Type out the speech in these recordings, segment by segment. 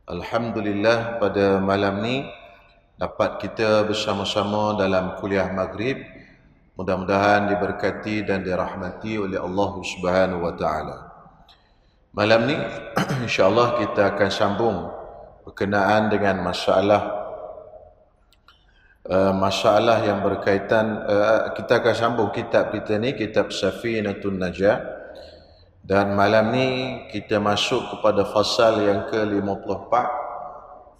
Alhamdulillah, pada malam ni dapat kita bersama-sama dalam kuliah maghrib. Mudah-mudahan diberkati dan dirahmati oleh Allah Subhanahu wa taala. Malam ni insya-Allah kita akan sambung berkenaan dengan masalah yang berkaitan, kita akan sambung kitab kita ni, kitab Safinatun Najah. Dan malam ni kita masuk kepada fasal yang ke-54.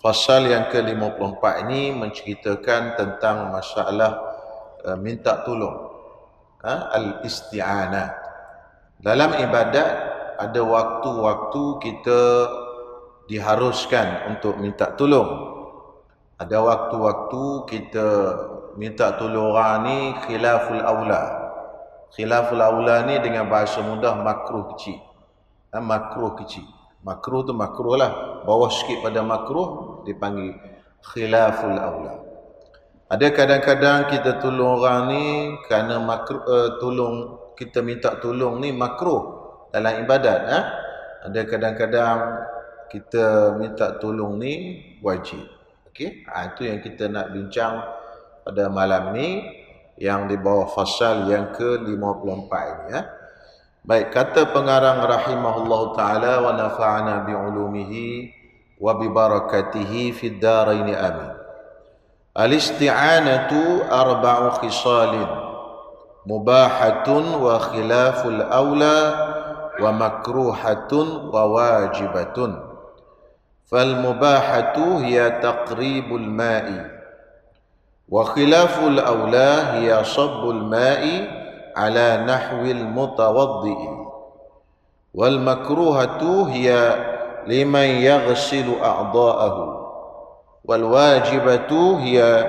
Fasal yang ke-54 ini menceritakan tentang masalah minta tolong, al-isti'anah. Dalam ibadat ada waktu-waktu kita diharuskan untuk minta tolong. Ada waktu-waktu kita minta tolong orang ni khilaful aula. Khilaful aula ni dengan bahasa mudah makruh kecil. Makruh kecil. Makruh tu makruh lah. Bawah sikit pada makruh dipanggil khilaful aula. Ada kadang-kadang kita tolong orang ni kerana makruh, kita minta tolong ni makruh dalam ibadat. Ada kadang-kadang kita minta tolong ni wajib. Okey, itu yang kita nak bincang pada malam ni, yang di bawah fasal yang ke-54 ini. Baik, kata pengarang rahimahullahu taala wa nafa'ana bi ulumihi wa bi barakatihi fid dharain amin. Al-isti'anatu arba'u khisalin mubahatun wa khilaful aula wa makruhatun wa wajibatun. Fal mubahatu hiya taqribul ma'i wa khilaful aula hiya sabbul ma'i ala nahwil mutawaddi'i wal makruhatu hiya liman yaghsilu a'dha'ahu wal wajibatu hiya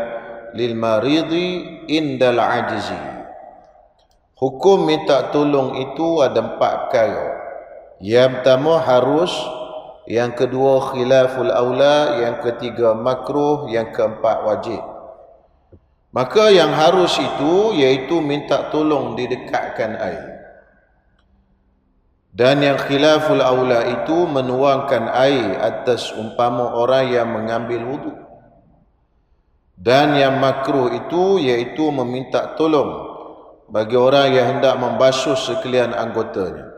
lil maridi indal ajzi. Hukum minta tolong itu ada 4 perkara. Yang pertama harus, yang kedua khilaful aula, yang ketiga makruh, yang keempat wajib. Maka yang harus itu iaitu minta tolong didekatkan air. Dan yang khilaful aula itu menuangkan air atas umpama orang yang mengambil wuduk. Dan yang makruh itu iaitu meminta tolong bagi orang yang hendak membasuh sekalian anggotanya.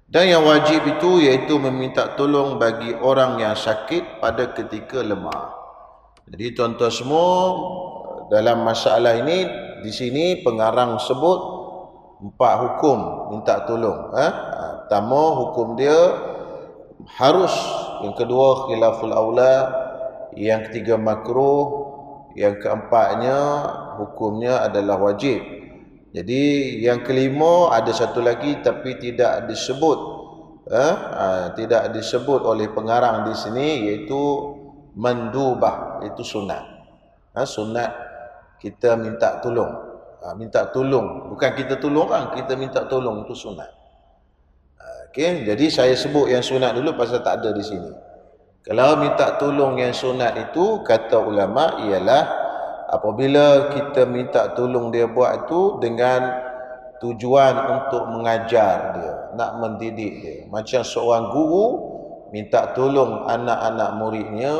Dan yang wajib itu iaitu meminta tolong bagi orang yang sakit pada ketika lemah. Jadi tuan-tuan semua, dalam masalah ini, di sini pengarang sebut 4 hukum minta tolong. Pertama, hukum dia harus. Yang kedua, khilaful aula. Yang ketiga, makruh. Yang keempatnya, hukumnya adalah wajib. Jadi yang kelima ada satu lagi tapi tidak disebut. Tidak disebut oleh pengarang di sini, iaitu mandubah, itu sunat. Sunat kita minta tolong. Minta tolong, bukan kita tolong orang, kita minta tolong, itu sunat. Okey, jadi saya sebut yang sunat dulu pasal tak ada di sini. Kalau minta tolong yang sunat itu, kata ulama, ialah apabila kita minta tolong dia buat itu dengan tujuan untuk mengajar dia, nak mendidik dia. Macam seorang guru minta tolong anak-anak muridnya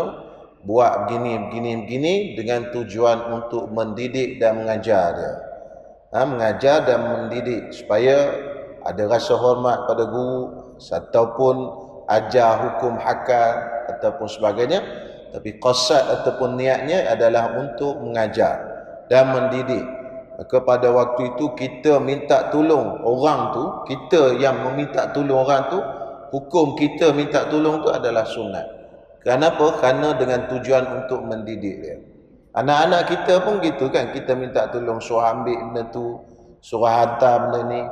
buat begini dengan tujuan untuk mendidik dan mengajar dia. Mengajar dan mendidik supaya ada rasa hormat pada guru, ataupun ajar hukum hakam ataupun sebagainya. Tapi qasad ataupun niatnya adalah untuk mengajar dan mendidik. Maka pada waktu itu kita minta tolong orang tu, kita yang meminta tolong orang tu, hukum kita minta tolong tu adalah sunat. Kenapa? Kerana dengan tujuan untuk mendidik dia. Anak-anak kita pun gitu kan, kita minta tolong suruh ambil benda tu, suruh hantar benda ni,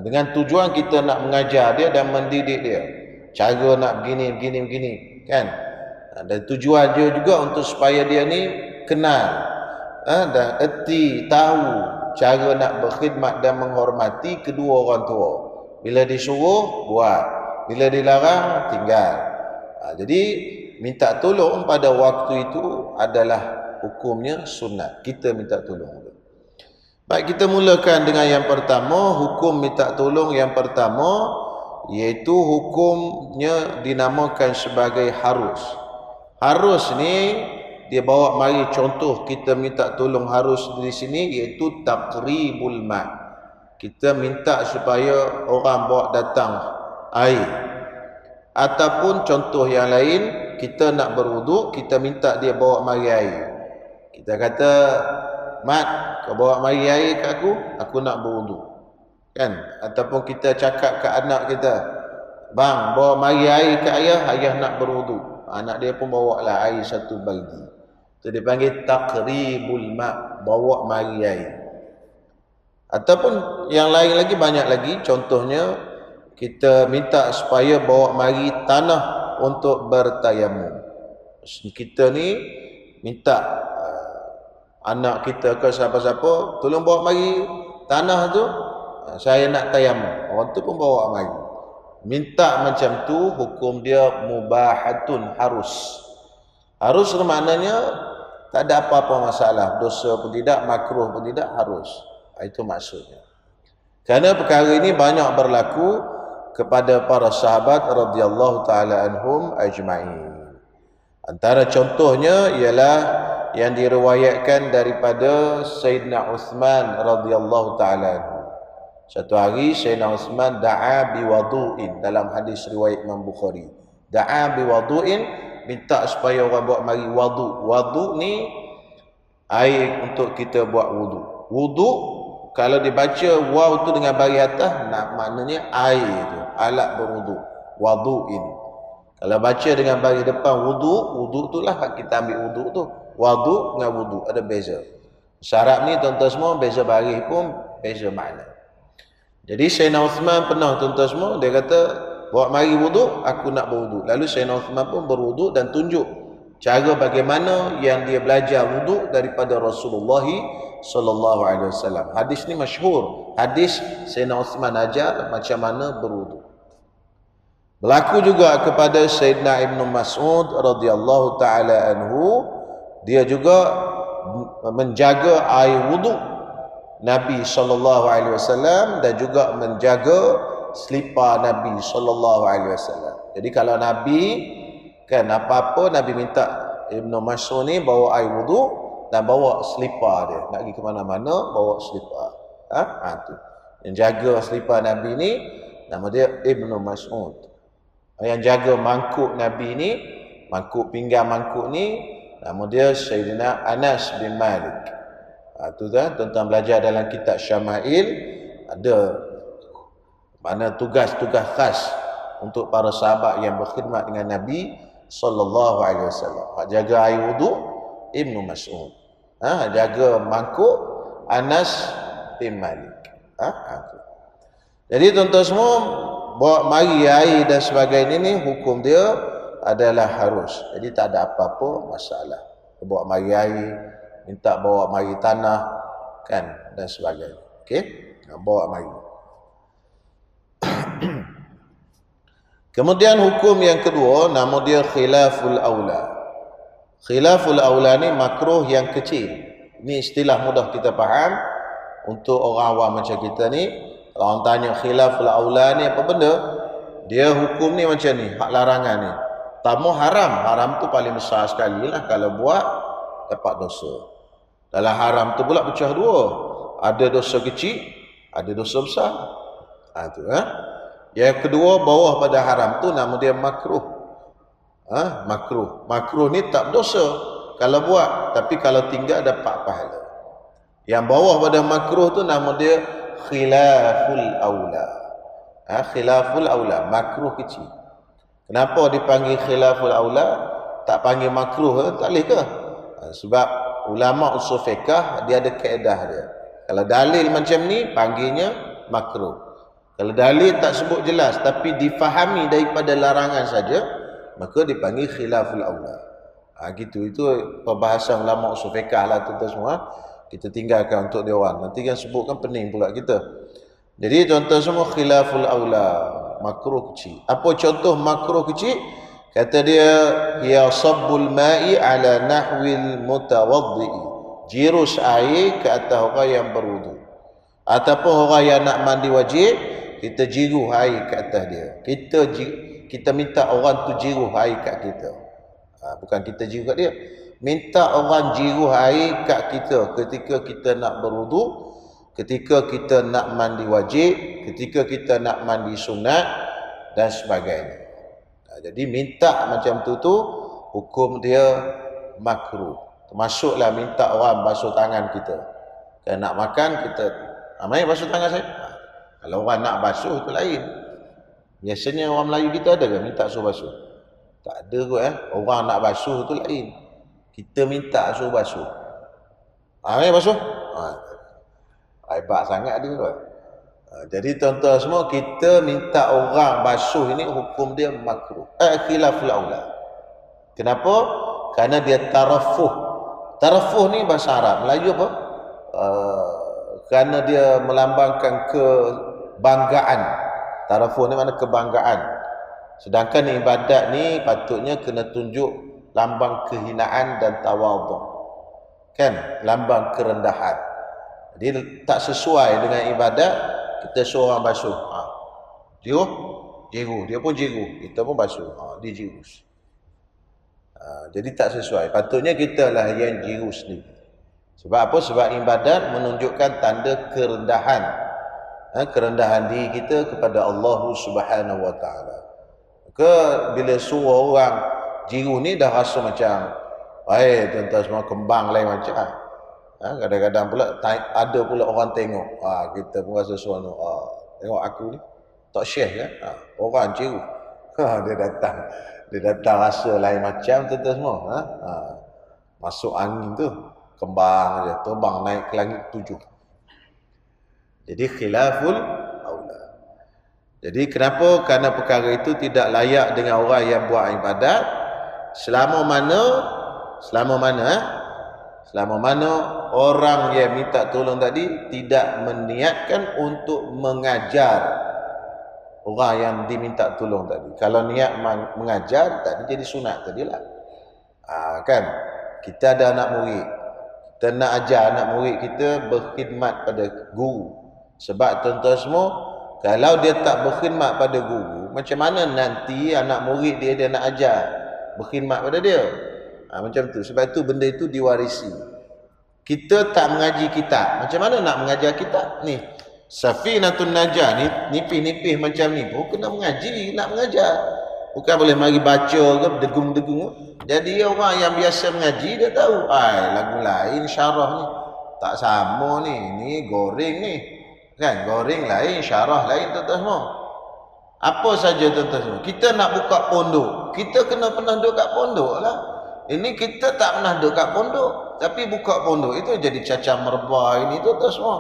dengan tujuan kita nak mengajar dia dan mendidik dia. Cara nak begini kan. Dan tujuan dia juga untuk supaya dia ni kenal dan erti, tahu cara nak berkhidmat dan menghormati kedua orang tua. Bila disuruh, buat. Bila dilarang, tinggal. Jadi minta tolong pada waktu itu adalah hukumnya sunat. Kita minta tolong. Baik, kita mulakan dengan yang pertama. Hukum minta tolong yang pertama iaitu hukumnya dinamakan sebagai harus. Harus ni dia bawa mari contoh kita minta tolong harus di sini iaitu taqribul ma. Kita minta supaya orang bawa datang air. Ataupun contoh yang lain, kita nak berwuduk, kita minta dia bawa mari air. Kita kata, "Mat, kau bawa mari air kat aku nak berwuduk." Kan? Ataupun kita cakap ke anak kita, "Bang, bawa mari air kat ayah nak berwuduk." Anak dia pun bawa lah air satu baldi. Itu dipanggil taqribul ma, bawa mari air. Ataupun yang lain lagi, banyak lagi. Contohnya kita minta supaya bawa mari tanah untuk bertayamum. Kita ni minta anak kita ke siapa-siapa, tolong bawa mari tanah tu, saya nak tayamum. Orang tu pun bawa mari. Minta macam tu hukum dia mubahatun, harus. Harus maknanya tak ada apa-apa masalah, dosa pun tidak, makruh pun tidak, harus. Itu maksudnya. Kerana perkara ini banyak berlaku kepada para sahabat radhiyallahu taala anhum ajma'in. Antara contohnya ialah yang diriwayatkan daripada Sayyidina Uthman radhiyallahu taala anhu. Satu hari Sayyidina Uthman da'a biwudu'in, dalam hadis riwayat Imam Bukhari. Da'a biwudu'in, minta supaya orang buat mari wudu. Wudu ni air untuk kita buat wudu. Wudu kalau dibaca waw tu dengan bari atas, maknanya air tu, alat berwudu. Wudu'in. Kalau baca dengan bari depan wudu tu lah kita ambil wudu tu. Wudu dengan wudu ada beza. Syarat ni tuan-tuan semua beza baris pun beza makna. Jadi Sayyidina Uthman pernah tuan-tuan semua, dia kata, "Bawa mari wudu, aku nak berwudu." Lalu Sayyidina Uthman pun berwudu dan tunjuk cara bagaimana yang dia belajar wudu daripada Rasulullah sallallahu alaihi wasallam. Hadis ni masyhur. Hadis Sayyidina Uthman ajar macam mana berwudu. Berlaku juga kepada Sayyidina Ibn Mas'ud radhiyallahu taala anhu, dia juga menjaga air wudu Nabi sallallahu alaihi wasallam dan juga menjaga selipar Nabi sallallahu alaihi wasallam. Jadi kalau Nabi kan apa-apa Nabi minta Ibnu Mas'ud ni bawa air wudu dan bawa selipar dia. Nak pergi ke mana-mana bawa selipar. Tu. Yang jaga selipar Nabi ni nama dia Ibnu Mas'ud. Yang jaga mangkuk Nabi ni, mangkuk pinggang mangkuk ni, nama dia Sayyidina Anas bin Malik. Tu dah tuan-tuan belajar dalam kitab Syama'il, ada mana tugas-tugas khas untuk para sahabat yang berkhidmat dengan Nabi sallallahu alaihi wasallam. Jaga air wudu Ibnu Mas'ud. Jaga mangkuk Anas bin Malik. Jadi tuan-tuan semua, bawa mari air dan sebagainya ni hukum dia adalah harus. Jadi tak ada apa-apa masalah. Bawa mari air, minta bawa mari tanah kan dan sebagainya. Okey? Bawa mari. Kemudian hukum yang kedua nama dia khilaful aula. Khilaful aula ni makruh yang kecil. Ini istilah mudah kita faham untuk orang awam macam kita ni. Kalau orang tanya khilaful aula ni apa benda? Dia hukum ni macam ni, hak larangan ni. Tamu haram. Haram tu paling besar sekali lah. Kalau buat dapat dosa. Dalam haram tu pula pecah dua. Ada dosa kecil, ada dosa besar. Yang kedua bawah pada haram tu nama dia makruh. Makruh. Makruh ni tak berdosa kalau buat, tapi kalau tinggal dapat pahala. Yang bawah pada makruh tu nama dia khilaful aula. Khilaful aula, makruh kecil. Kenapa dipanggil khilaful aula? Tak panggil makruh, tak boleh ke? Sebab ulama usul fiqh dia ada kaedah dia. Kalau dalil macam ni panggilnya makruh. Kalau dalil tak sebut jelas tapi difahami daripada larangan saja, maka dipanggil khilaful aula. Gitu, itu perbahasan ulama usul fiqh lah tuan-tuan semua. Kita tinggalkan untuk dia orang. Nanti kan sebutkan pening pula kita. Jadi tuan-tuan semua khilaful aula, makruh kecil. Apa contoh makruh kecil? Kata dia, ya sabbul ma'i ala nahwil mutawaddi'i. Jirus air ke atas orang yang berwudu. Ataupun orang yang nak mandi wajib, kita jiru air ke atas dia. Kita minta orang tu jiru air kat kita. Bukan kita jiru kat dia. Minta orang jiru air kat kita ketika kita nak berwuduk, ketika kita nak mandi wajib, ketika kita nak mandi sunat dan sebagainya. Jadi minta macam tu hukum dia makruh. Termasuklah minta orang basuh tangan kita. Kalau nak makan kita, mari basuh tangan saya. Kalau orang nak basuh itu lain. Biasanya orang Melayu kita ada ke minta suruh basuh? Tak ada kot Orang nak basuh itu lain. Kita minta suruh basuh. Mari basuh. Hebat sangat dia kot. Jadi tuan-tuan semua, kita minta orang basuh ini hukum dia makruh. Khilaful aula. Kenapa? Karena dia tarafuh. Tarafuh ni bahasa Arab. Melayu apa? Kerana dia melambangkan kebanggaan. Tarafuh ni mana kebanggaan. Sedangkan ibadat ni patutnya kena tunjuk lambang kehinaan dan tawaduk. Kan? Lambang kerendahan. Jadi tak sesuai dengan ibadat kita suruh orang basuh. Jiru. Dia pun jiru. Kita pun basuh. Dia jiru. Jadi tak sesuai. Patutnya kita lah yang jiru sendiri. Sebab apa? Sebab ibadat menunjukkan tanda kerendahan. Kerendahan diri kita kepada Allah Subhanahu Wa Taala. Maka bila suruh orang jiru ni dah rasa macam, tuan-tuan semua kembang lain macam. Kadang-kadang pula ada pula orang tengok. Kita pun rasa seronok. Tengok aku ni. Tak syekh kan? Orang jiru. Dia datang rasa lain macam tuan-tuan semua. Masuk angin tu. Kembang je. Terbang naik ke langit 7. Jadi khilaful aula. Jadi kenapa? Kerana perkara itu tidak layak dengan orang yang buat ibadat. Selama mana orang yang minta tolong tadi tidak meniatkan untuk mengajar orang yang diminta tolong tadi. Kalau niat mengajar, tadi jadi sunat tadilah. Kan? Kita ada anak murid. Kita nak ajar anak murid kita berkhidmat pada guru. Sebab tuan-tuan semua, kalau dia tak berkhidmat pada guru, macam mana nanti anak murid dia nak ajar berkhidmat pada dia? Macam tu. Sebab tu benda itu diwarisi. Kita tak mengaji kitab. Macam mana nak mengajar kitab? Ni Safinatun Najah ni nipih-nipih macam ni pun kena mengaji, nak mengajar. Bukan boleh mari baca ke degung-degung. Jadi orang yang biasa mengaji dia tahu, lagu lain syarah ni tak sama ni, ni goreng ni. Kan goreng lain, syarah lain tuan-tuan semua. Apa saja tuan-tuan semua. Kita nak buka pondok, kita kena pernah duduk kat pondok lah. Ini kita tak pernah duduk kat pondok, tapi buka pondok itu jadi cacah merbah ini tuan-tuan semua.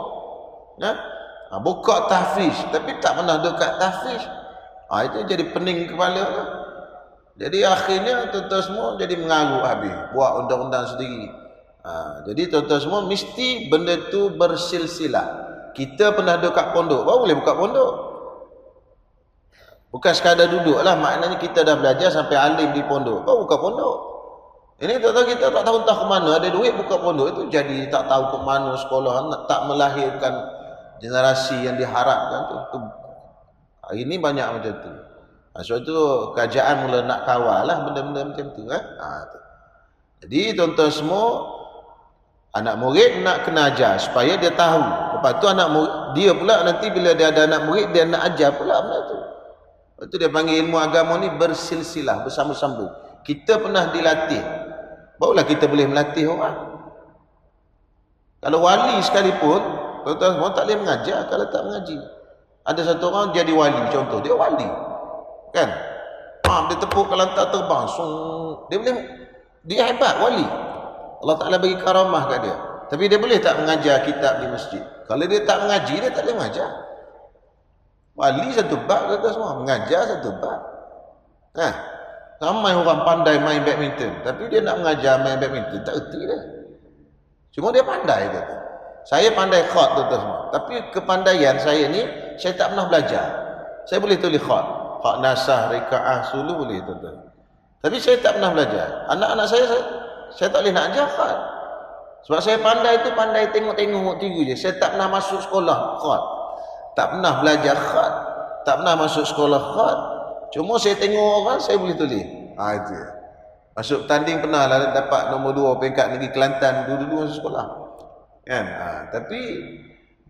Buka tahfiz, tapi tak pernah duduk kat tahfiz. Itu jadi pening kepala lah. Jadi akhirnya tuan-tuan semua jadi mengarut habis, buat undang-undang sendiri. Jadi tuan-tuan semua mesti benda tu bersilsilah. Kita pernah duduk kat pondok, baru boleh buka pondok. Bukan sekadar duduk lah, maknanya kita dah belajar sampai alim di pondok, baru buka pondok. Ini tuan-tuan kita tak tahu entah ke mana, ada duit buka pondok itu jadi tak tahu ke mana sekolah, tak melahirkan generasi yang diharapkan tu. Hari ini banyak macam tu. Sebab tu kerajaan mula nak kawal lah benda-benda macam tu. Jadi tuan-tuan semua, anak murid nak kena ajar supaya dia tahu. Lepas tu anak murid, dia pula nanti bila dia ada anak murid, dia nak ajar pula benda tu. Lepas tu dia panggil ilmu agama ni bersilsilah, bersambung-sambung. Kita pernah dilatih, barulah kita boleh melatih orang. Kalau wali sekalipun, tuan-tuan semua tak boleh mengajar kalau tak mengaji. Ada satu orang jadi wali, contoh dia wali, kan? Dia tepuk ke lantai terbang, dia hebat wali. Allah Ta'ala bagi karamah kat dia. Tapi dia boleh tak mengajar kitab di masjid? Kalau dia tak mengaji, dia tak boleh mengajar. Wali satu bab, kata semua. Mengajar satu bab. Ramai orang pandai main badminton, tapi dia nak mengajar main badminton, tak erti dia. Cuma dia pandai, kata. Saya pandai khat, tuan-tuan semua. Tapi kepandaian saya ni, saya tak pernah belajar. Saya boleh tulis khat. Khat nasah, rika'ah, sulu boleh, tuan-tuan. Tapi saya tak pernah belajar. Anak-anak saya tak boleh nak ajar khat. Sebab saya pandai tu pandai tengok-tengok tiru je. Saya tak pernah masuk sekolah khat. Tak pernah belajar khat. tak pernah masuk sekolah khat. Cuma saya tengok orang, saya boleh tulis. Itu. Masuk tanding pernah lah dapat nombor 2 peringkat negeri Kelantan, dua-dua masuk sekolah. Kan? Tapi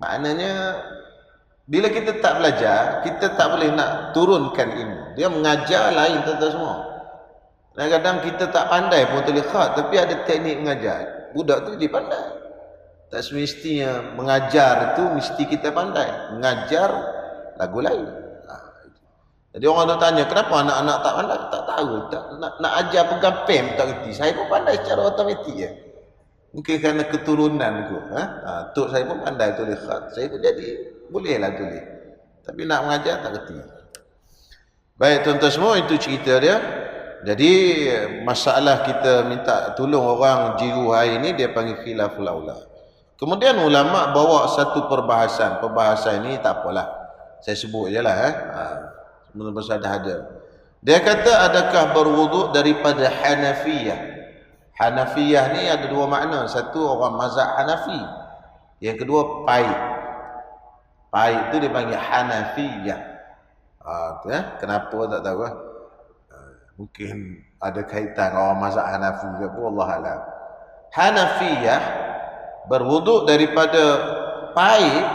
maknanya bila kita tak belajar, kita tak boleh nak turunkan ilmu. Dia mengajar lain tuan-tuan semua. Kadang-kadang kita tak pandai pun tulis khat, tapi ada teknik mengajar. Budak tu dia pandai. Tak semestinya mengajar itu mesti kita pandai. Mengajar lagu lain. Jadi orang tu tanya, kenapa anak-anak tak pandai? Tak tahu. Nak ajar pegang pen tak kerti. Saya pun pandai secara otomatik je. Mungkin kerana keturunan tu. Tok saya pun pandai tulis khat. Saya pun jadi bolehlah tulis. Tapi nak mengajar tak kerti. Baik tuan-tuan semua, itu cerita dia. Jadi masalah kita minta tolong orang jiru hari ni dia panggil khilaful aula. Kemudian ulama bawa satu perbahasan. Perbahasan ini tak apalah. Saya sebut je lah. Benar-benar dah ada. Dia kata adakah berwuduk daripada Hanafiyah. Hanafiyah ni ada dua makna. Satu orang mazhab Hanafi. Yang kedua pahit. Pahit tu dia panggil Hanafiyah. Kenapa tak tahu lah. Mungkin ada kaitan orang mazhab Hanafi ke apa, Allah alam. Hanafiyah berwuduk daripada pahit,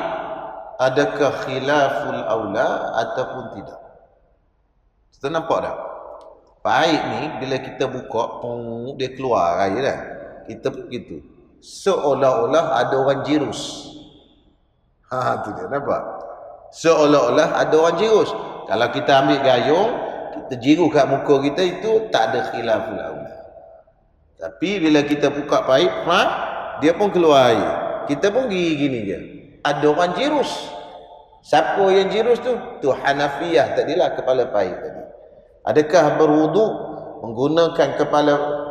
adakah khilaful aula ataupun tidak? Kita nampak tak? Pahit ni bila kita buka, dia keluar air dah. Kita pun gitu. Seolah-olah ada orang jirus. Tu dia, nampak? Seolah-olah ada orang jirus. Kalau kita ambil gayung, kita jiru kat muka kita, itu tak ada khilaful aula. Tapi bila kita buka pahit, dia pun keluar air. Kita pun gini je. Ada orang jirus. Siapa yang jirus tu? Tu Hanafiyah tadilah, kepala pahit tadi. Adakah berwuduk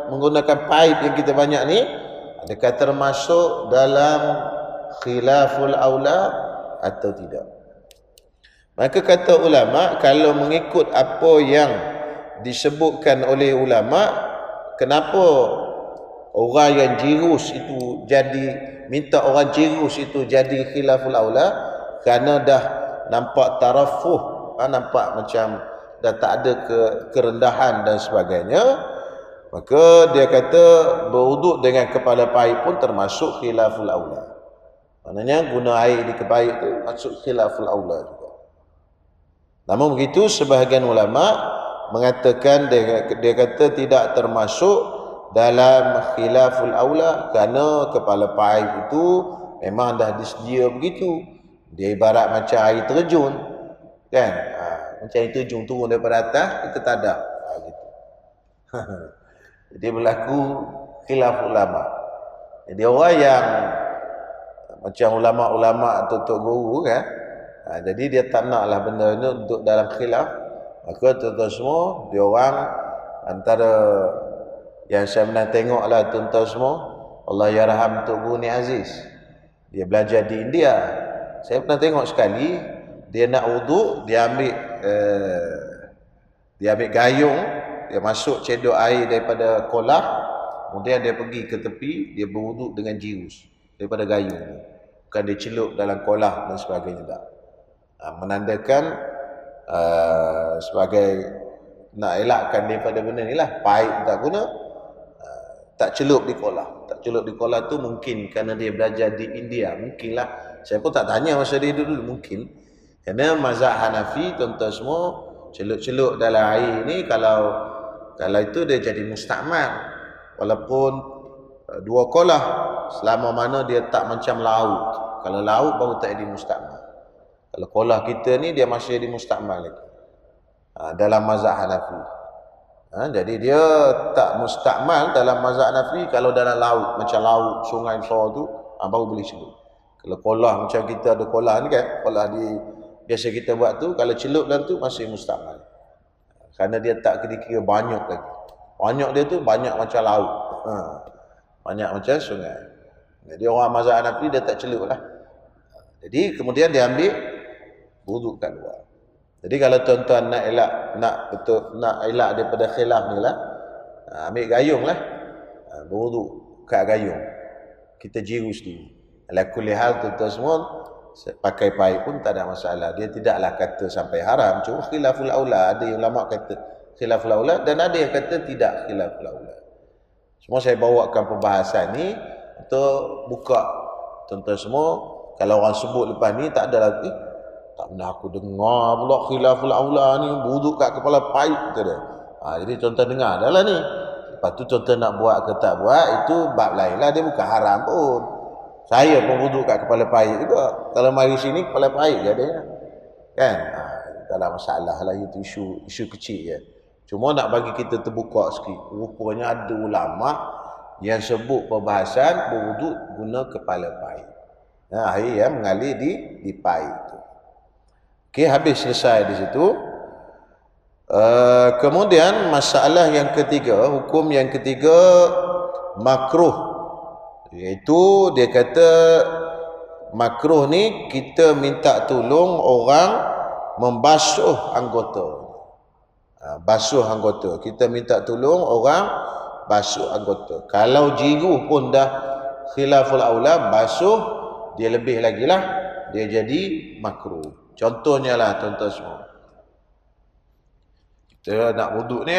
menggunakan pahit yang kita banyak ni, adakah termasuk dalam khilaful aula atau tidak? Maka kata ulama, kalau mengikut apa yang disebutkan oleh ulama, kenapa orang yang jirus itu minta orang jirus itu jadi khilaful aula? Kerana dah nampak tarafuh, nampak macam dah tak ada kerendahan dan sebagainya. Maka dia kata berwuduk dengan kepala pahit pun termasuk khilaful aula. Maknanya guna air di kepahit tu masuk khilaful aula juga. Namun begitu sebahagian ulama mengatakan, dia kata tidak termasuk dalam khilaful aula, kerana kepala pahit itu memang dah disedia begitu. Dia ibarat macam air terjun, kan? Macam air terjun turun daripada atas, kita tak ada. Gitu. Jadi berlaku khilaf ulama. Jadi orang yang macam ulama-ulama atau guru kan, jadi dia tak naklah benda ni untuk dalam khilaf. Maka tuan-tuan semua, dia orang antara yang saya pernah tengok lah tuan-tuan semua, Allah yarham Tok Guru Ni Aziz, dia belajar di India. Saya pernah tengok sekali, dia nak wuduk, dia ambil gayung, dia masuk cedok air daripada kolah, kemudian dia pergi ke tepi, dia berwuduk dengan jirus daripada gayung. Bukan dia celup dalam kolah dan sebagainya tak. Menandakan sebagai nak elakkan daripada benda ni lah, pahit tak guna, tak celup di kolah. Tak celup di kolah tu mungkin kerana dia belajar di India, mungkinlah. Saya pun tak tanya masa dia dulu, mungkin. Kerana mazhab Hanafi, tuan-tuan semua, celup-celup dalam air ni, kalau itu dia jadi mustakmal. Walaupun dua kolah, selama mana dia tak macam laut. Kalau laut baru tak jadi mustakmal. Kalau kolah kita ni dia masih jadi mustakmal lagi. Dalam mazhab Hanafi. Jadi dia tak mustakmal dalam mazhab Hanafi kalau dalam laut, macam laut, sungai besar tu, baru boleh celup. Kalau kolah macam kita ada kolah ni kan, kolah biasa kita buat tu, kalau celup dalam tu masih mustakmal. Kerana dia tak kira-kira banyak lagi. Banyak dia tu banyak macam laut. Banyak macam sungai. Jadi orang mazhab Hanafi dia tak celup lah. Jadi kemudian dia ambil wuduk kat luar. Jadi kalau tuan-tuan nak elak daripada khilaf ni lah, ambil gayung lah, berwuduk kat gayung. Kita jirus dulu. Ala kulli hal tuan-tuan semua, pakai paip pun tak ada masalah. Dia tidaklah kata sampai haram. Cuma khilaful aula, ada yang ulama kata khilaful aula dan ada yang kata tidak khilaful aula. Semua saya bawakan pembahasan ni untuk buka tuan-tuan semua. Kalau orang sebut lepas ni tak ada lagi, tak pernah aku dengar pula khilaful aula ni wuduk kat kepala paip kata dia. Jadi tuan-tuan dengar dah lah ni. Lepas tu tuan-tuan nak buat ke tak buat, itu bab lain lah, dia bukan haram pun. Saya pun wuduk kat kepala paip juga. Kalau mari sini kepala paip je adanya. Kan? Tak ada masalah lah, itu isu kecil je. Cuma nak bagi kita terbuka sikit. Rupanya ada ulama yang sebut perbahasan berwuduk guna kepala paip. Air yang mengalir di paip tu. Okey, habis selesai di situ. Kemudian masalah yang ketiga, hukum yang ketiga makruh. Iaitu dia kata makruh ni kita minta tolong orang membasuh anggota. Basuh anggota. Kita minta tolong orang basuh anggota. Kalau jiru pun dah khilaful aula, basuh dia lebih lagi lah, dia jadi makruh. Contohnya lah tuan-tuan semua, kita nak wuduk ni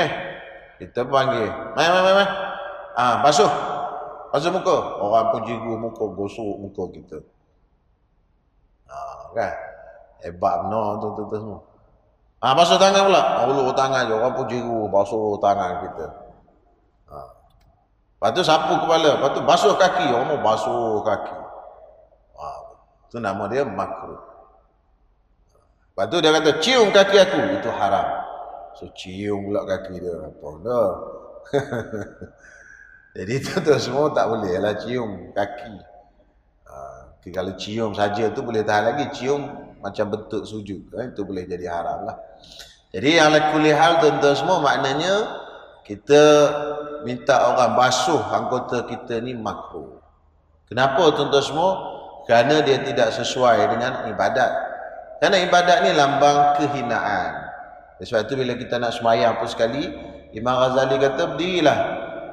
kita panggil mai. Basuh muka. Orang pun jiru muka, gosok muka kita. Kan? Hebat benar tuan-tuan semua. Basuh tangan pula. Ulur tangan je. Orang pun jiru basuh tangan kita. Lepas tu sapu kepala. Lepas tu basuh kaki. Orang mau basuh kaki. Itu nama dia makruh. Lepas tu dia kata cium kaki aku. Itu haram. So cium pula kaki dia. Apa dah. Jadi tuan-tuan semua tak boleh lah cium kaki. Kalau cium saja tu boleh tahan lagi. Cium macam bentuk sujud. Itu boleh jadi haram lah. Jadi ala kulli hal tuan-tuan semua, maknanya kita minta orang basuh anggota kita ni makruh. Kenapa tuan-tuan semua? Kerana dia tidak sesuai dengan ibadat. Kerana ibadat ni lambang kehinaan. Sebab itu bila kita nak semayang pun sekali, Imam Ghazali kata berdirilah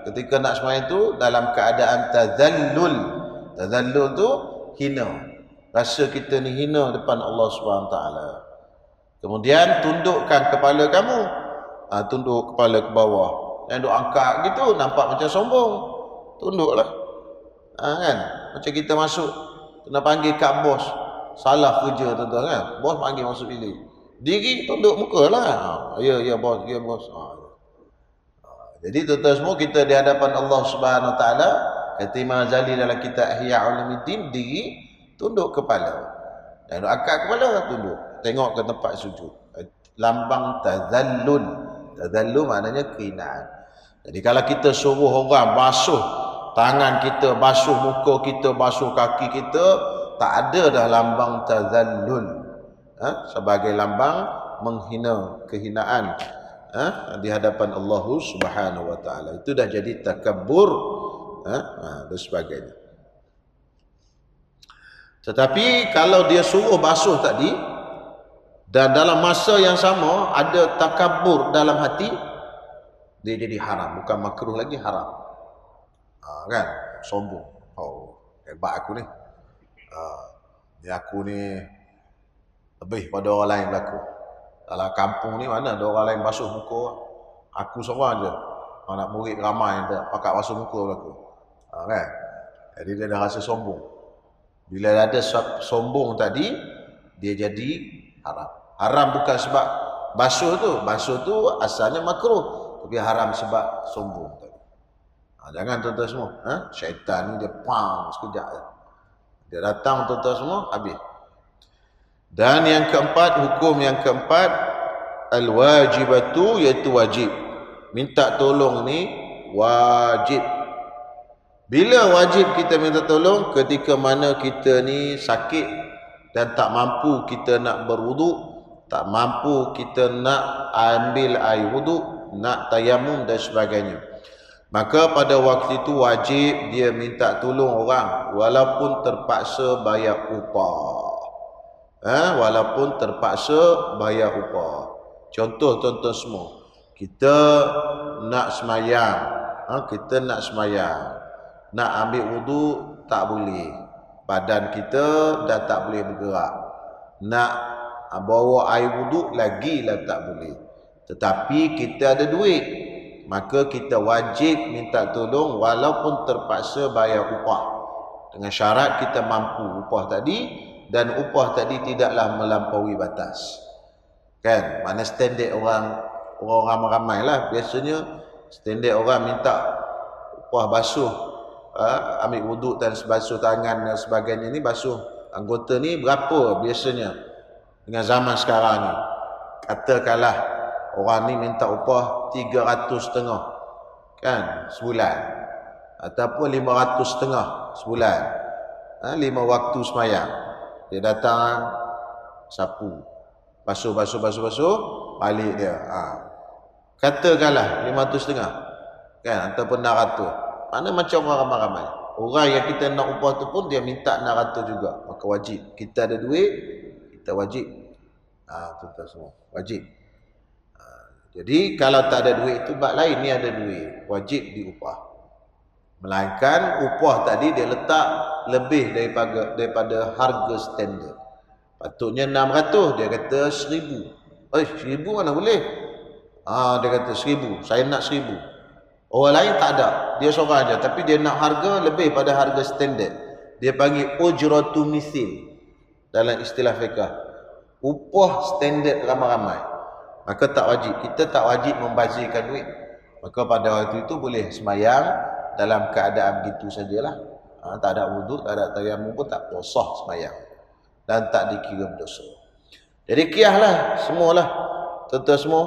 ketika nak semayang tu dalam keadaan tazallul. Tazallul tu hina. Rasa kita ni hina depan Allah SWT. Kemudian tundukkan kepala kamu. Tunduk kepala ke bawah. Yang duk angkat gitu nampak macam sombong. Tunduklah. Kan? Macam kita masuk kena panggil kat bos. Salah kerja tuan-tuan kan. Bos panggil masuk bilik. Diri tunduk muka lah. Ya bos, ya bos. Jadi tuan-tuan semua, kita di hadapan Allah Subhanahu Wa Taala, kata Imam Ghazali dalam kitab Ihya Ulumuddin, diri tunduk kepala. Dan angkat kepala tunduk. Tengok ke tempat sujud. Lambang tazallul. Tazallul maknanya kehinaan. Jadi kalau kita suruh orang basuh tangan kita, basuh muka kita, basuh kaki kita, tak ada dah lambang tazallul. Sebagai lambang menghina, kehinaan di hadapan Allah Subhanahu Wa Taala. Itu dah jadi takabbur dan sebagainya. Tetapi kalau dia suruh basuh tadi dan dalam masa yang sama ada takabbur dalam hati, dia jadi haram, bukan makruh lagi, haram. Kan? Sombong. Hebat aku ni. Aku ni lebih pada orang lain berlaku. Dalam kampung ni mana ada orang lain basuh muka. Aku seorang je. Anak murid ramai yang tak pakai basuh muka berlaku. Kan? Jadi dia dah rasa sombong. Bila ada sombong tadi, dia jadi haram. Haram bukan sebab basuh tu. Basuh tu asalnya makruh. Tapi haram sebab sombong tadi. Jangan tuan-tuan semua. Syaitan ni dia pang sekejap je. Dia datang tuan-tuan semua, habis. Dan yang keempat, hukum yang keempat, al-wajibatu, iaitu wajib. Minta tolong ni wajib. Bila wajib kita minta tolong? Ketika mana kita ni sakit dan tak mampu kita nak berwuduk, tak mampu kita nak ambil air wuduk, nak tayamum dan sebagainya. Maka pada waktu itu wajib dia minta tolong orang walaupun terpaksa bayar upah. Walaupun terpaksa bayar upah. Contoh tuan-tuan semua, kita nak semayang, nak ambil wuduk tak boleh. badan kita dah tak boleh bergerak. Nak bawa air wuduk lagilah tak boleh. Tetapi kita ada duit, maka kita wajib minta tolong walaupun terpaksa bayar upah. Dengan syarat kita mampu upah tadi, dan upah tadi tidaklah melampaui batas. Kan? Mana standard orang ramai lah. Biasanya standard orang minta upah basuh, ambil wuduk dan basuh tangan dan sebagainya ni, basuh anggota ni berapa biasanya dengan zaman sekarang ni? Katakanlah orang ni minta upah 300.5 kan sebulan, ataupun 500.5 sebulan, 5 waktu semayang. Dia datang sapu, basuh balik dia. Katakanlah 500.5 kan, ataupun 600. Mana macam orang ramai-ramai. Orang yang kita nak upah tu pun dia minta 600 juga. Maka wajib. Kita ada duit, kita wajib. Tuan-tuan semua, wajib. Jadi kalau tak ada duit itu bab lain, ni ada duit, wajib diupah. Melainkan upah tadi dia letak lebih daripada harga standard. Patutnya 600, dia kata 1,000. 1,000 mana boleh? Dia kata 1,000, saya nak 1,000. Orang lain tak ada, dia seorang aja, tapi dia nak harga lebih pada harga standard. Dia panggil ujratu misil dalam istilah fiqh. Upah standard ramai-ramai. Maka tak wajib, kita tak wajib membazirkan duit. Maka pada waktu itu boleh semayang dalam keadaan begitu sajalah. Tak ada wuduk, tak ada tayamum pun tak sah semayang, dan tak dikira berdosa. Jadi kiahlah semualah tuan-tuan semua.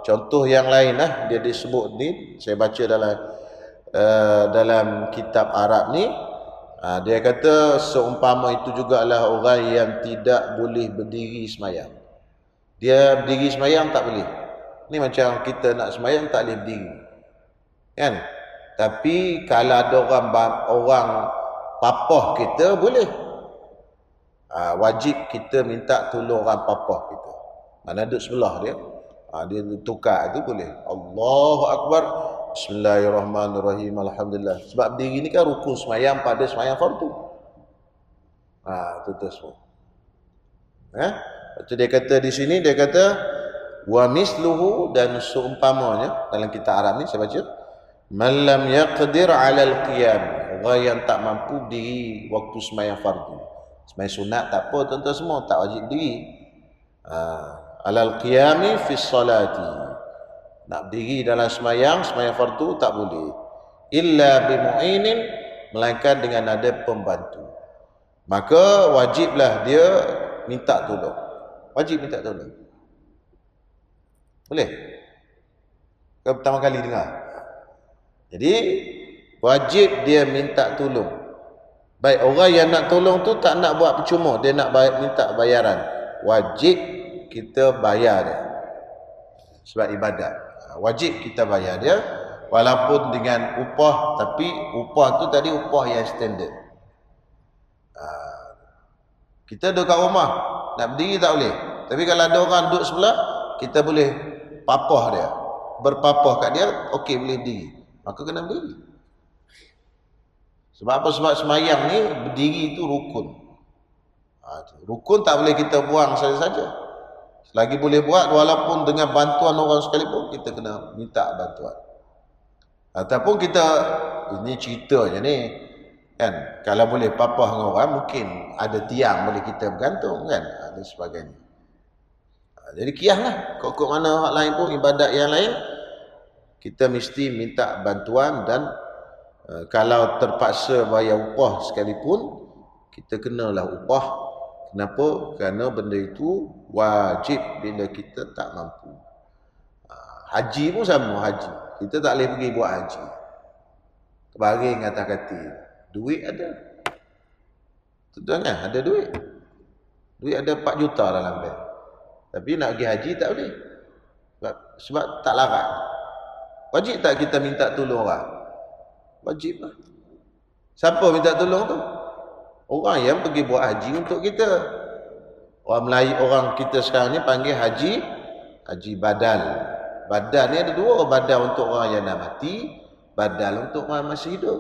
Contoh yang lain lah dia disebut ni, saya baca dalam kitab Arab ni. Dia kata seumpama itu jugalah orang yang tidak boleh berdiri semayang. Dia berdiri semayang tak boleh. Ni macam kita nak semayang tak boleh berdiri, kan? Tapi kalau ada orang papah kita boleh. Wajib kita minta tolong orang papah kita. Mana duduk sebelah dia, dia tukar tu boleh. Allahu Akbar, Bismillahirrahmanirrahim, Alhamdulillah. Sebab berdiri ni kan rukun semayang pada semayang fardu. Tuan-tuan semua. Lepas tu dia kata di sini, dia kata wa misluhu, dan seumpamanya dalam kitab Arab ni saya baca, man lam yaqdir 'ala al-qiyam, orang yang tak mampu berdiri waktu semayang fardu. Semayang sunat tak apa tuan-tuan semua, tak wajib berdiri. 'Ala al-qiyami fi salati, nak berdiri dalam semayang fardu tak boleh. Illa bimu'inin, melainkan dengan ada pembantu. Maka wajiblah dia minta tolong. Wajib minta tolong. Boleh? Kau pertama kali dengar. Jadi wajib dia minta tolong. Baik, orang yang nak tolong tu tak nak buat percuma, dia nak minta bayaran. Wajib kita bayar dia. Sebab ibadat. Wajib kita bayar dia walaupun dengan upah, tapi upah tu tadi upah yang standard. Kita duduk kat rumah, nak berdiri tak boleh. Tapi kalau ada orang duduk sebelah, kita boleh papah dia, berpapah kat dia, okey boleh berdiri. Maka kena berdiri. Sebab apa? Sebab semayang ni berdiri itu rukun. Rukun tak boleh kita buang saja-saja. Selagi boleh buat, walaupun dengan bantuan orang sekalipun, kita kena minta bantuan. Ataupun kita, ini cerita je ni, kan, kalau boleh papah dengan orang, mungkin ada tiang boleh kita bergantung, kan, dan sebagainya. Jadi kiahlah, kok mana hak lain pun, ibadat yang lain, kita mesti minta bantuan. Dan kalau terpaksa bayar upah sekalipun, kita kenalah upah. Kenapa? Kerana benda itu wajib bila kita tak mampu. Haji pun sama, haji. Kita tak boleh pergi buat haji terbaring atas katil. Duit ada. Tuan-tuan kan? Ada duit. Duit ada 4 juta dalam bank. Tapi nak pergi haji tak boleh. Sebab tak larat. Wajib tak kita minta tolong orang? Wajib lah. Siapa minta tolong tu? Orang yang pergi buat haji untuk kita. Orang Melayu, orang kita sekarang ni panggil haji badal. Badal ni ada dua. Badal untuk orang yang dah mati, badal untuk orang masih hidup.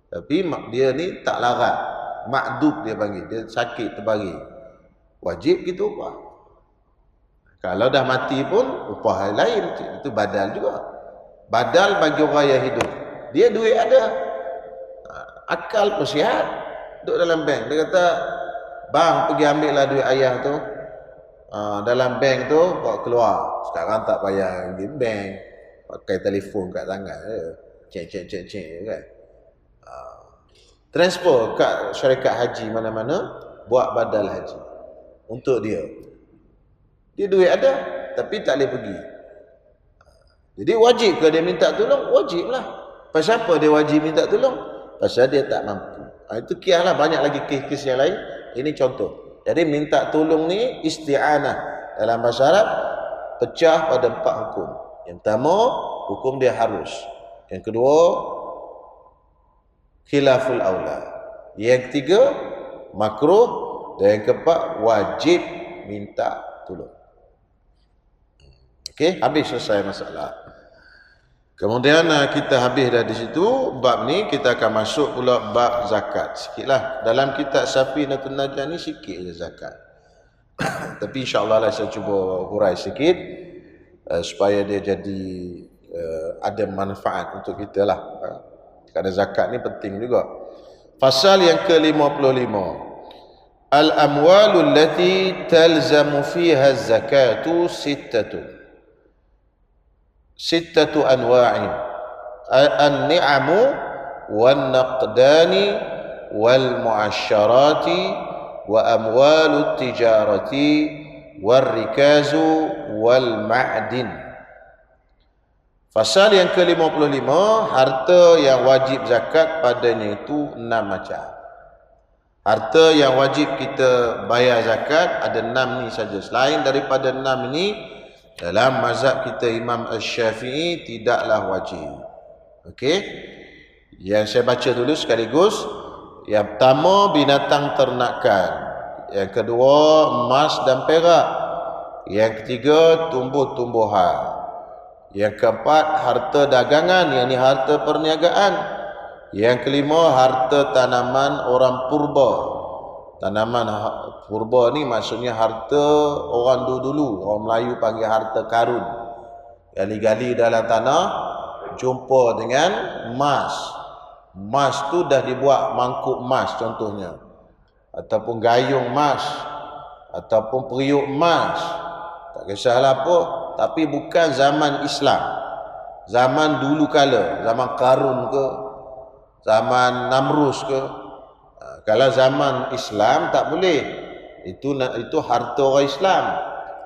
Tapi dia ni tak larat, makdub dia panggil, dia sakit terbari, wajib kita upah. Kalau dah mati pun upah lain, itu badal juga. Badal bagi orang yang hidup, dia duit ada, akal pun sihat, duduk dalam bank. Dia kata, bang pergi ambil lah duit ayah tu, dalam bank tu bawa keluar. Sekarang tak payah pergi bank, pakai telefon kat tangan cek kan. Transfer kat syarikat haji mana-mana, buat badal haji untuk dia duit ada tapi tak boleh pergi. Jadi wajib ke dia minta tolong? Wajib lah. Pasal apa dia wajib minta tolong? Pasal dia tak mampu. Itu kias lah, banyak lagi kes-kes yang lain. Ini contoh. Jadi minta tolong ni isti'anah dalam bahasa Arab pecah pada 4 hukum. Yang pertama, hukum dia harus. Yang kedua, khilaful aula. Yang ketiga, makruh. Dan yang keempat, wajib minta tolong. Okey, habis selesai masalah. Kemudian kita habis dah di situ bab ni, kita akan masuk pula bab zakat. Sikitlah dalam kitab Safinatun Najah ni sikit je zakat. Tapi insya-Allah lah saya cuba hurai sikit supaya dia jadi ada manfaat untuk kita lah. Kerana zakat ni penting juga. Fasal yang ke-55. Al-amwalu allati talzamu fiha az-zakatu sittatu anwa'in. An-ni'amu wan-naqdani wal-mu'asyarati wa amwalu tijarati wal-rikazu wal-ma'din. Fasal yang ke-55, harta yang wajib zakat padanya itu 6 macam. Harta yang wajib kita bayar zakat ada 6 ni saja. Selain daripada 6 ini, dalam mazhab kita Imam Asy-Syafi'i tidaklah wajib. Okey. Yang saya baca dulu sekaligus. Yang pertama, binatang ternakan. Yang kedua, emas dan perak. Yang ketiga, tumbuh-tumbuhan. Yang keempat, harta dagangan, yakni harta perniagaan. Yang kelima, harta tanaman orang purba. Tanaman purba ni maksudnya harta orang dulu-dulu. Orang Melayu panggil harta karun. Gali-gali dalam tanah, jumpa dengan emas. Emas tu dah dibuat mangkuk emas contohnya. Ataupun gayung emas. Ataupun periuk emas. Tak kisahlah apa. Tapi bukan zaman Islam. Zaman dulu kala. Zaman Karun ke. Zaman Namrus ke. Kalau zaman Islam tak boleh. Itu harta orang Islam.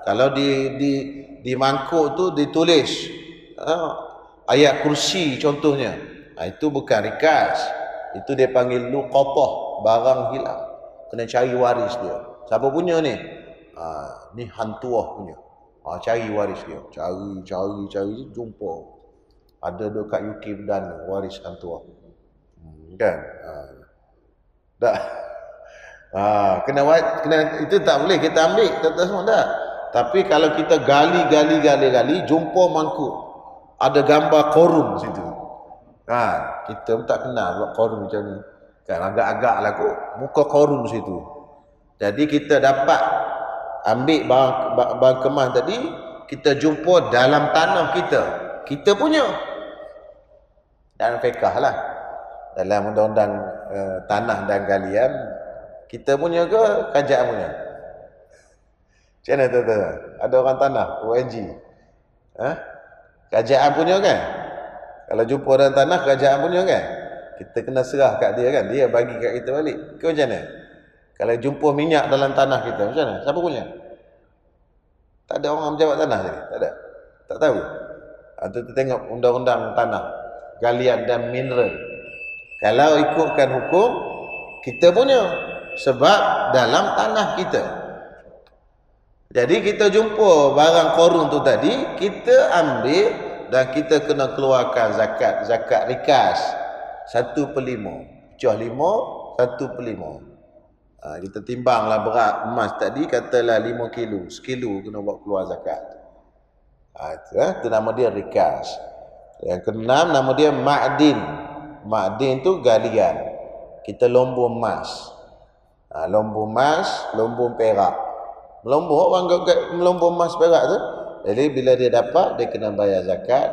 Kalau di mangkuk tu ditulis ayat kursi contohnya. Itu bukan rikas. Itu dia panggil luqatah, barang hilang. Kena cari waris dia. Siapa punya ni? Ni hantuah punya. Cari waris dia. Cari jumpa. Ada dekat UK Perdana waris hantuah. Kan? Tak. Kena itu tak boleh kita ambil kata semua tak. Tapi kalau kita gali jumpa mangkuk ada gambar korun situ. Kita pun tak kenal buat korun macam ni. Kan agak-agak lah kot muka korun situ. Jadi kita dapat ambil barang kemas tadi, kita jumpa dalam tanah kita punya. Dan fiqh lah. Dalam undang-undang tanah dan galian, kita punya ke kerajaan punya? Macam mana tuan-tuan? Ada orang tanah, ONG. Kerajaan punya kan? Kalau jumpa orang tanah, kerajaan punya kan? Kita kena serah kat dia kan? Dia bagi kat kita balik. Ke macam mana? Kalau jumpa minyak dalam tanah kita, macam mana? Siapa punya? Tak ada orang menjawab tanah tadi? Tak ada? Tak tahu? Kita tengok undang-undang tanah, galian dan mineral. Kalau ikutkan hukum, kita punya. Sebab dalam tanah kita. Jadi kita jumpa barang korun tu tadi, kita ambil dan kita kena keluarkan zakat. Zakat rikas. 1/5. Pecah 5, 1/5. Kita timbanglah berat emas tadi, katalah 5 kilo. 1 kilo kena buat keluar zakat. Itu nama dia rikas. Yang keenam nama dia ma'din. Ma'din tu galian. Kita lombor emas. Lombor emas, lombor perak. Orang melombor emas perak tu. Jadi bila dia dapat, dia kena bayar zakat.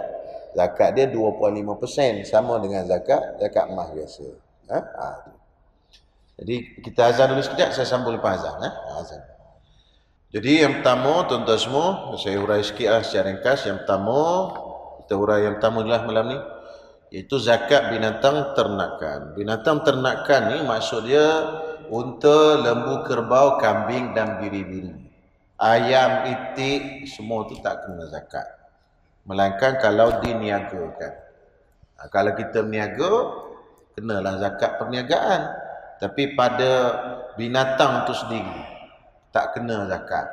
Zakat dia 2.5%, sama dengan zakat emas biasa. Jadi kita azan dulu sekejap, saya sambung lepas azan. Azan. Jadi yang pertama, tuan-tuan semua, saya urai sikit secara ringkas. Yang pertama, kita urai yang pertama adalah malam ni, iaitu zakat binatang ternakan. Binatang ternakan ni maksud dia unta, lembu, kerbau, kambing dan biri-biri. Ayam, itik, semua tu tak kena zakat. Melainkan kalau diniagakan. Kalau kita berniaga, kenalah zakat perniagaan. Tapi pada binatang tu sendiri, tak kena zakat.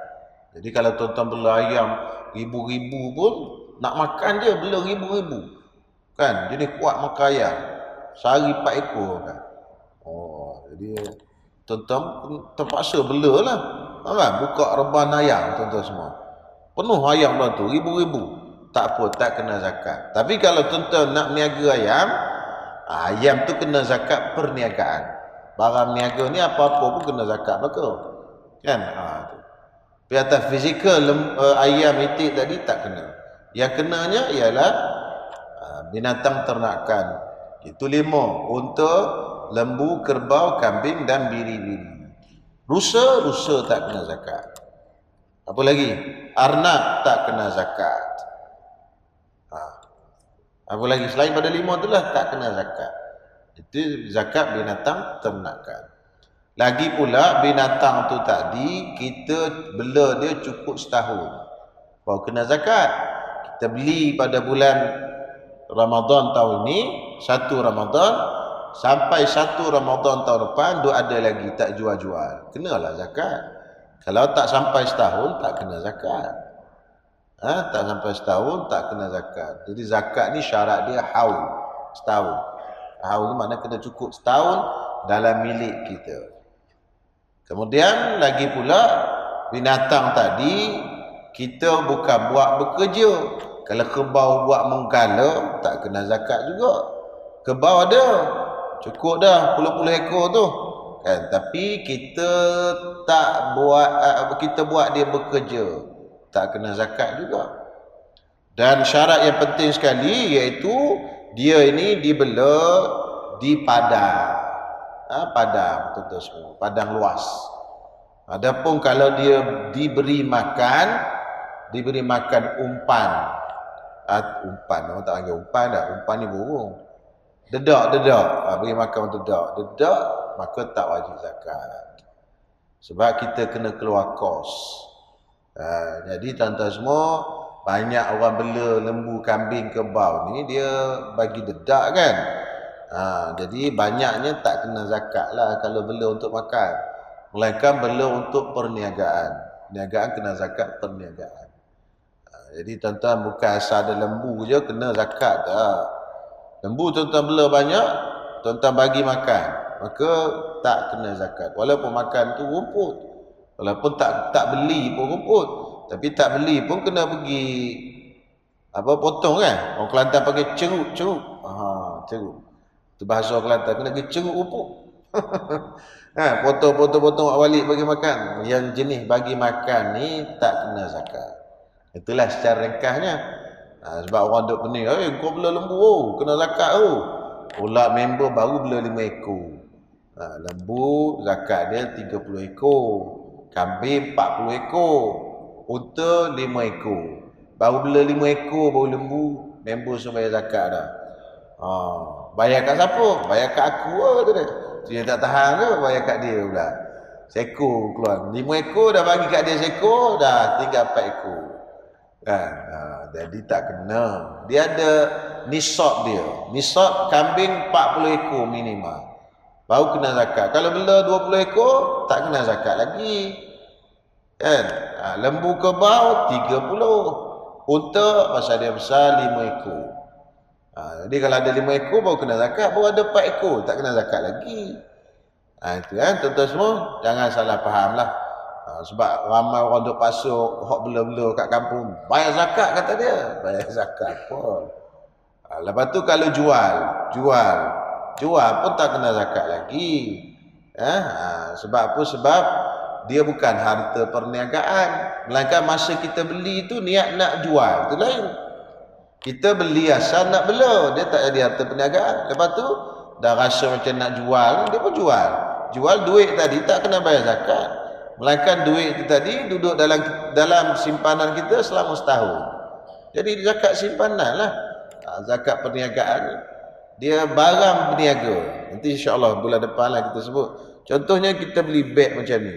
Jadi kalau tuan-tuan bela ayam ribu-ribu pun, nak makan je bela ribu-ribu. Kan? Jadi kuat makan ayam. Sehari 4 ekor kan. Jadi tuan-tuan terpaksa bela lah. Buka reban ayam tuan-tuan semua. Penuh ayam dalam tu, ribu-ribu. Tak apa, tak kena zakat. Tapi kalau tuan-tuan nak niaga ayam, ayam tu kena zakat perniagaan. Barang niaga ni apa-apa pun kena zakat belaka. Kan? Tapi atas fizikal ayam, itik tadi tak kena. Yang kenanya ialah binatang ternakan. Itu 5. Unta, lembu, kerbau, kambing dan biri-biri. Rusa tak kena zakat. Apa lagi? Arnab tak kena zakat. Apa lagi? Selain pada 5 itulah tak kena zakat. Itu zakat binatang ternakan. Lagi pula binatang tu tadi kita bela dia cukup setahun baru kena zakat. Kita beli pada bulan Ramadan tahun ni, 1 Ramadan sampai 1 Ramadan tahun depan dia ada lagi tak jual-jual, kenalah zakat. Kalau tak sampai setahun tak kena zakat. Tak sampai setahun tak kena zakat. Jadi zakat ni syarat dia haul, setahun. Haul ni makna kena cukup setahun dalam milik kita. Kemudian lagi pula binatang tadi kita bukan buat bekerja. Kalau kerbau buat menggala tak kena zakat juga. Kerbau ada cukup dah puluh-puluh ekor tu kan, tapi kita tak buat kita buat dia bekerja, tak kena zakat juga. Dan syarat yang penting sekali iaitu dia ini dibela di padang. Padang betul-betul semua, padang luas. Adapun kalau dia diberi makan umpan. Umpan, orang tak panggil umpan dah. Umpan ni burung. Dedak. Beri makan dedak, maka tak wajib zakat. Sebab kita kena keluar kos. Jadi tuan-tuan semua, banyak orang bela lembu, kambing, kerbau ni dia bagi dedak kan. Jadi banyaknya tak kena zakat lah kalau bela untuk makan. Melainkan bela untuk perniagaan. Perniagaan kena zakat perniagaan. Jadi tuan-tuan bukan asal ada lembu je kena zakat dah. Lembu tuan-tuan bela banyak, tuan-tuan bagi makan, maka tak kena zakat. Walaupun makan tu rumput. Walaupun tak beli pun rumput. Tapi tak beli pun kena pergi potong kan. Orang Kelantan panggil ceruk. Ceruk. Itu bahasa Kelantan, kena pergi ceruk rumput. Potong balik bagi makan. Yang jenis bagi makan ni tak kena zakat. Itulah secara ringkasnya. Sebab orang duk pening, kau bela lembu kena zakat pula member baru bela 5 ekor. Lembu zakat dia 30 ekor, kambing 40 ekor, unta 5 ekor. Baru bela 5 ekor baru lembu, member semua bayar zakat dah. Bayar kat siapa? Bayar kat aku tu dia. Dia tak tahan tu, bayar kat dia pula. Seekor keluar. 5 ekor dah bagi kat dia seekor, dah tinggal 4 ekor. Kan? Jadi tak kena. Dia ada nisab dia. Nisab kambing 40 ekor minimal. Baru kena zakat. Kalau bela 20 ekor, tak kena zakat lagi. Kan? Lembu kerbau 30. Unta pasal dia besar 5 ekor. Jadi kalau ada 5 ekor baru kena zakat, baru ada 4 ekor tak kena zakat lagi. Itu kan tuan-tuan semua, jangan salah faham lah. Sebab ramai orang duk pasuk hok bela-bela kat kampung, bayar zakat kata dia. Bayar zakat apa? Lepas tu kalau jual jual pun tak kena zakat lagi. Sebab apa? Sebab dia bukan harta perniagaan, melainkan masa kita beli itu niat nak jual, itu lain. Kita beli asal nak bela, dia tak jadi harta perniagaan. Lepas tu dah rasa macam nak jual, dia pun jual. Jual duit tadi tak kena bayar zakat, melainkan duit itu tadi duduk dalam simpanan kita selama setahun. Jadi zakat simpanan lah. Zakat perniagaan dia barang berniaga. Nanti insya-Allah bulan depan lah kita sebut. Contohnya kita beli beg macam ni.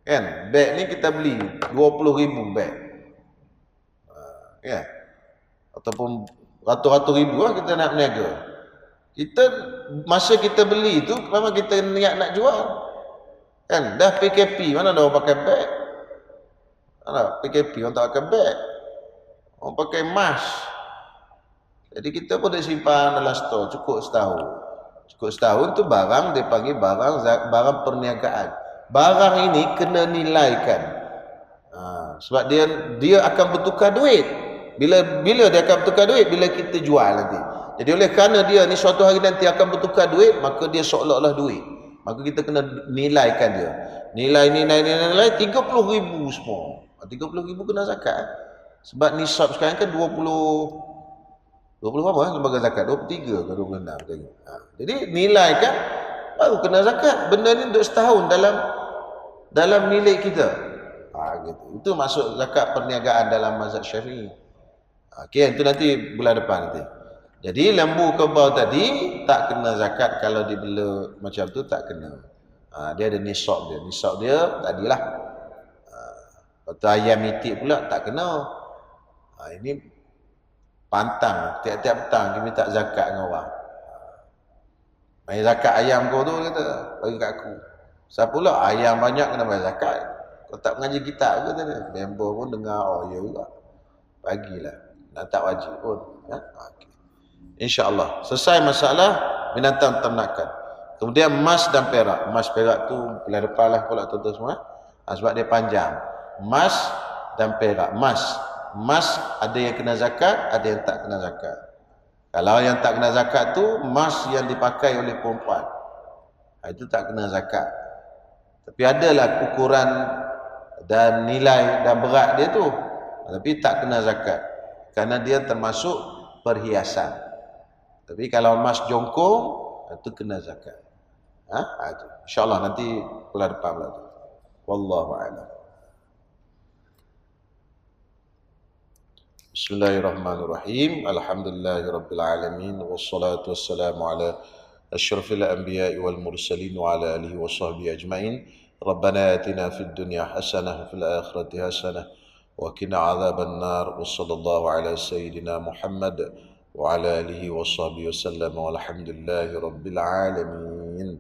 Kan? Beg ni kita beli 20,000 beg. Ya. Ataupun ratus-ratus ribu lah kita nak berniaga. Kita masa kita beli tu memang kita niat nak jual. Kan? Dah PKP, mana ada orang pakai beg? Mana PKP orang tak pakai beg. Orang pakai emas. Jadi kita pun dah simpan dalam store cukup setahun. Cukup setahun tu barang dia panggil barang perniagaan. Barang ini kena nilaikan. Sebab dia akan bertukar duit. Bila dia akan bertukar duit? Bila kita jual nanti. Jadi oleh kerana dia ni suatu hari nanti akan bertukar duit, maka dia seolah-olah duit. Maka kita kena nilaikan dia. Nilai 30,000 semua. 30,000 kena zakat. Sebab nisab sekarang kan 20 apa lembaga zakat? 23 ke 26 jadi nilai kan baru kena zakat. Benda ni duduk setahun dalam milik kita. Gitu. Itu masuk zakat perniagaan dalam mazhab Syafi'i. Okey, itu nanti bulan depan nanti. Jadi lembu kerbau tadi tak kena zakat kalau dibela macam tu, tak kena. Dia ada nisab dia. Nisab dia tadilah. Lepas ayam itik pula tak kena. Ini pantang, tiap-tiap petang kita minta zakat dengan orang. Main zakat ayam kau tu, kata, bagi kat aku. Siapa pula ayam banyak kena bayar zakat. Kau tak mengaji kitab ke tadi? Member pun dengar, oh ya juga. Bagilah. Dan tak wajib pun. Okay. InsyaAllah. Selesai masalah binatang ternakan. Kemudian emas dan perak. Emas perak tu bulan depan lah pula tuan-tuan semua. Sebab dia panjang. Emas dan perak. Emas ada yang kena zakat, ada yang tak kena zakat. Kalau yang tak kena zakat tu emas yang dipakai oleh perempuan, itu tak kena zakat. Tapi adalah ukuran dan nilai dan berat dia tu, tapi tak kena zakat kerana dia termasuk perhiasan. Tapi kalau emas jongkong itu kena zakat. InsyaAllah nanti bulan depan pula. Wallahu a'lam. Bismillahirrahmanirrahim. Alhamdulillahirabbil alamin wassalatu wassalamu ala asyrafil anbiya'i wal mursalin wa ala alihi washabbihi ajmain. Rabbana atina fid dunya hasanah wa fil akhirati hasanah wa qina adzaban nar. Wa sallallahu ala sayyidina Muhammad wa ala alihi washabbihi wasallam walhamdulillahirabbil alamin.